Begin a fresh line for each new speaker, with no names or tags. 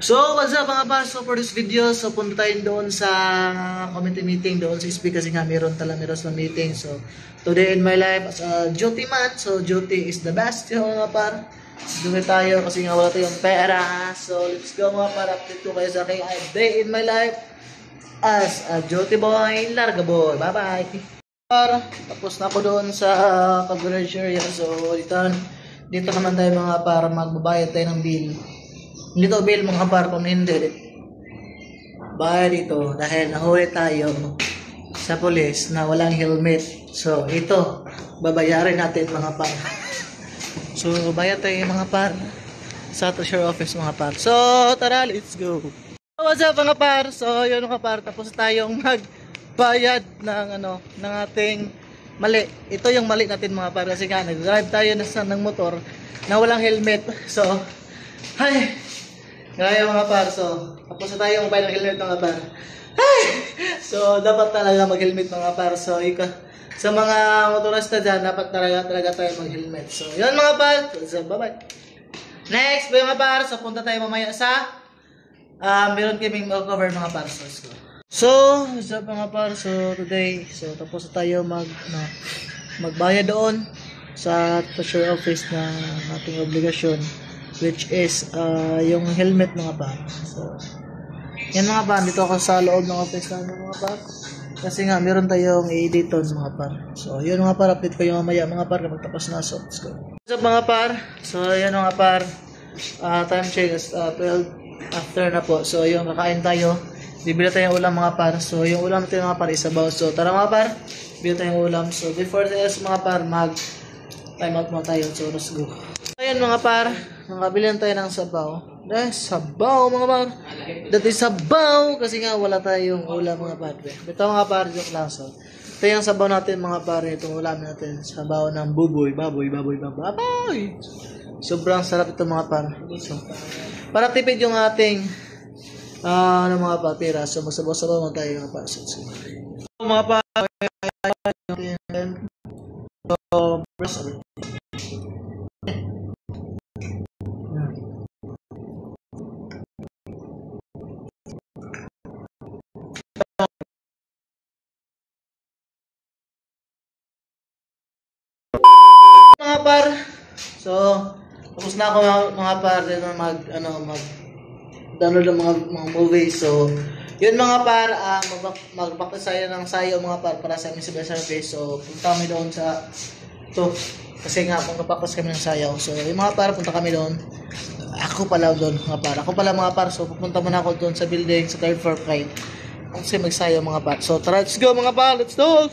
So, what's up mga par? So, for this video, so punta tayo doon sa committee meeting doon sa SB kasi nga meron na meeting. So, today in my life as a duty man, so duty is the best, yung mga par. Duty tayo kasi nga wala tayong pera. So, let's go mga par. Update ko kayo sa aking day in my life as a duty boy, larga boy. Bye-bye! Tapos na ako doon sa coverage area. So, dito naman tayo mga par, magbabayad tayo ng bill. Dito bill mga par, kung hindi bayad dito dahil nahuli tayo sa pulis na walang helmet. So ito babayarin natin mga par. So bayad tayo mga par sa treasury office mga par. So tara, let's go. What's up mga par? So yun mga par, tapos tayong magbayad ng ating mali. Ito yung mali natin mga par kasi nga nag-drive tayo ng motor na walang helmet. So ay gaya mga par, so tapos na tayo magbayad ng helmet mga par. Ay! So dapat talaga mag-helmet mga par. So sa mga motorista dyan, dapat talaga tayo mag-helmet. So yun mga par, so bye bye. Next mga par, so punta tayo mamaya sa meron kaming cover mga par. So what's up mga par? So today, so tapos na tayo magbayad doon sa treasury office na ating obligasyon, which is yung helmet mga par. So yan mga par, dito ako sa loob ng office namin mga par kasi nga meron tayong i-editons mga par. So yun mga par, update ko yung mamaya mga par kapag tapos na. So let's go. What's up mga par? So yan mga par, time check is 12 after na po. So yung kakain tayo, bibili tayong ulam mga par. So yung ulam natin mga par is sabaw. So tara mga par, bibili tayong ulam. So before this mga par, time out muna tayo. So let's go. Ayan mga par, nakabilihan tayo ng sabaw. Sabaw mga par. Dati sabaw kasi nga wala tayong ulam mga par. Ito mga par, joke lang. So ito yung sabaw natin mga par. Itong ulam natin, sabaw ng baboy. Sobrang sarap ito mga par. So, para tipid yung ating mga par, pera. So magsabaw-sabaw mga tayo mga par. So mga par, mga par, so tapos na ako mga par din download ng mga movies. So yun mga par, mag-practice tayo ng sayo mga par para sa aming civil service. So punta kami doon sa kasi nga mag-practice kami ng sayaw. So yung mga par, punta kami doon. Ako pala mga par. So pupunta muna ako doon sa building sa 3rd floor 5 kasi magsayaw mga par. So tara, let's go mga par, let's go.